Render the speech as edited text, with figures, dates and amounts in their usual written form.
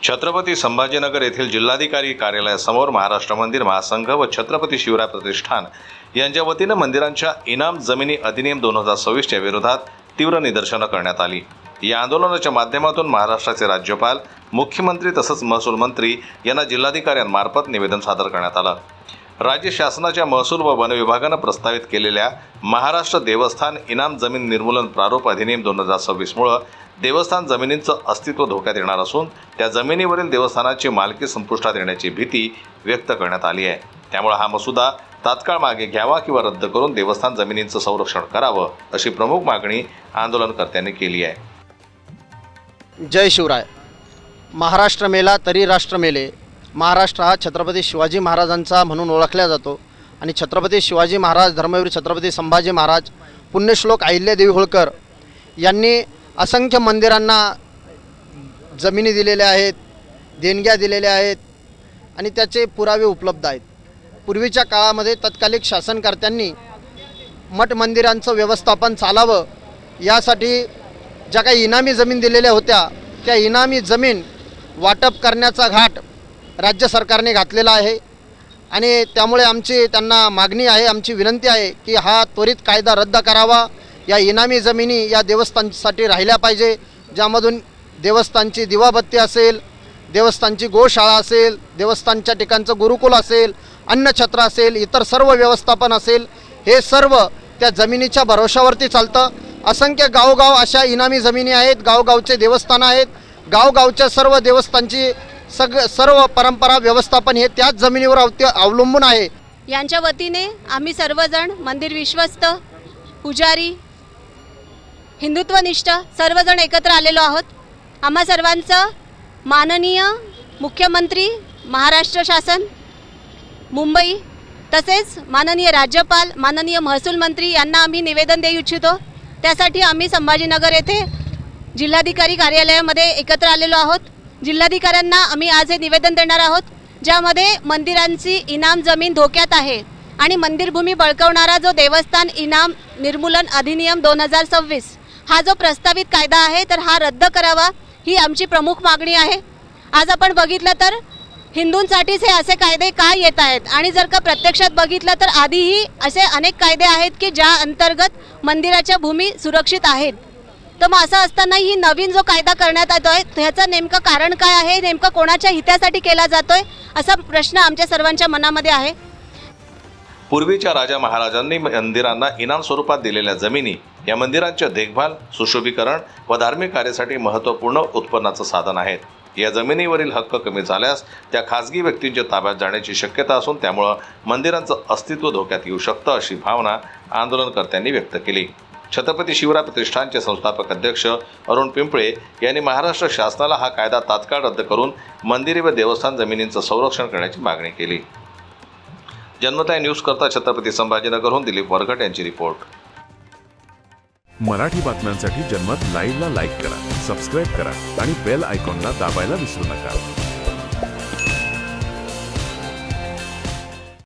छत्रपती संभाजीनगर येथील जिल्हाधिकारी कार्यालयासमोर महाराष्ट्र मंदिर महासंघ व छत्रपती शिवराय प्रतिष्ठान यांच्या वतीने मंदिरांच्या इनाम जमिनी अधिनियम 2026 च्या विरोधात तीव्र निदर्शनं करण्यात आली। या आंदोलनाच्या माध्यमातून महाराष्ट्राचे राज्यपाल, मुख्यमंत्री तसंच महसूल मंत्री यांना जिल्हाधिकाऱ्यांमार्फत निवेदन सादर करण्यात आलं। राज्य शासनाच्या महसूल व वन विभागाने प्रस्तावित केलेल्या महाराष्ट्र देवस्थान इनाम जमीन निर्मूलन प्रारूप अधिनियम 2026 मुळे देवस्थान जमिनींचं अस्तित्व धोक्यात येणार असून त्या जमिनीवरील देवस्थानाची मालकी संपुष्टात येण्याची भीती व्यक्त करण्यात आली आहे। त्यामुळे हा मसुदा तात्काळ मागे घ्यावा किंवा रद्द करून देवस्थान जमिनींचं संरक्षण करावं अशी प्रमुख मागणी आंदोलनकर्त्यांनी केली आहे। जय शिवराय। महाराष्ट्र मेला तरी राष्ट्र मेले। महाराष्ट्र हा छत्रपती शिवाजी महाराजांचा म्हणून ओळखला जातो आणि छत्रपती शिवाजी महाराज, धर्मवीर छत्रपती संभाजी महाराज, पुण्यश्लोक अहिल्यादेवी होळकर यांनी असंख्य मंदिरांना जमिनी दिलेल्या आहेत, देणग्या दिलेल्या आहेत आणि त्याचे पुरावे उपलब्ध आहेत। पूर्वीच्या काळामध्ये तत्कालिक शासनकर्त्यांनी मठ मंदिरांचं व्यवस्थापन चालावं यासाठी ज्या काही इनामी जमीन दिलेल्या होत्या त्या इनामी जमीन वाटप करण्याचा घाट राज्य सरकारने घातलेला आहे आणि त्यामुळे आमची त्यांना मागणी आहे, आमची विनंती आहे की हा त्वरित कायदा रद्द करावा। या इनामी जमिनी या देवस्थानसाठी राहिल्या पाहिजे, ज्यामधून देवस्थानची दिवाबत्ती असेल, देवस्थानची गोशाळा असेल, देवस्थानच्या ठिकाणचं गुरुकुल असेल, अन्नछत्र असेल, इतर सर्व व्यवस्थापन असेल, हे सर्व त्या जमिनीच्या भरोशावरती चालतं। असंख्य गावगाव अशा इनामी जमिनी आहेत, गावगावचे देवस्थान आहेत, गावगावच्या सर्व देवस्थानची सर्व परंपरा व्यवस्थापन हे त्याच जमिनीवर अवलंबून आहे। यांच्या वतीने आम्ही सर्वजण मंदिर विश्वस्त, पुजारी, हिंदुत्वनिष्ठ सर्वजण एकत्र आलेलो आहोत। आम्हा सर्वांचं माननीय मुख्यमंत्री, महाराष्ट्र शासन, मुंबई तसेच माननीय राज्यपाल, माननीय महसूल मंत्री यांना आम्ही निवेदन देऊ इच्छितो। त्यासाठी आम्ही संभाजीनगर येथे जिल्हाधिकारी कार्यालयामध्ये एकत्र आलेलो आहोत। जिल्हाधिकाऱ्यांना आम्ही आज हे निवेदन देणार आहोत, ज्यामध्ये मंदिरांची इनाम जमीन धोक्यात आहे आणि मंदिरभूमी बळकावणारा जो देवस्थान इनाम निर्मूलन अधिनियम 2026 हा जो प्रस्तावित कायदा आहे तर हा रद्द करावा ही आमची प्रमुख मागणी आहे। आज आपण बघितलं तर हिंदूंसाठीच हे असे कायदे का येत आहेत आणि जर का प्रत्यक्षात बघितलं तर आधीही असे अनेक कायदे आहेत की ज्या अंतर्गत मंदिराच्या भूमी सुरक्षित आहेत। तर मग असं असताना ही नवीन जो कायदा करण्यात येतोय त्याचं नेमकं कारण काय आहे, नेमकं कोणाच्या हितासाठी केला जातोय असा प्रश्न आमच्या सर्वांच्या मनामध्ये आहे। पूर्वीच्या राजा महाराजांनी मंदिरांना इनाम स्वरूपात दिलेल्या जमिनी या मंदिरांच्या देखभाल, सुशोभीकरण व धार्मिक कार्यासाठी महत्त्वपूर्ण उत्पन्नाचं साधन आहेत। या जमिनीवरील हक्क कमी झाल्यास त्या खाजगी व्यक्तींच्या ताब्यात जाण्याची शक्यता असून त्यामुळे मंदिरांचं अस्तित्व धोक्यात येऊ शकतं अशी भावना आंदोलनकर्त्यांनी व्यक्त केली। छत्रपती शिवराय प्रतिष्ठानचे संस्थापक अध्यक्ष अरुण पिंपळे यांनी महाराष्ट्र शासनाला हा कायदा तात्काळ रद्द करून मंदिरे व देवस्थान जमिनींचं संरक्षण करण्याची मागणी केली। जन्मताई न्यूज करता छत्रपती संभाजीनगरहून दिलीप वरघट यांची रिपोर्ट। मराठी बातम्यांसाठी जन्मत लाईव्हला लाईक करा, सबस्क्राईब करा आणि बेल आयकॉनला दाबायला विसरू नका।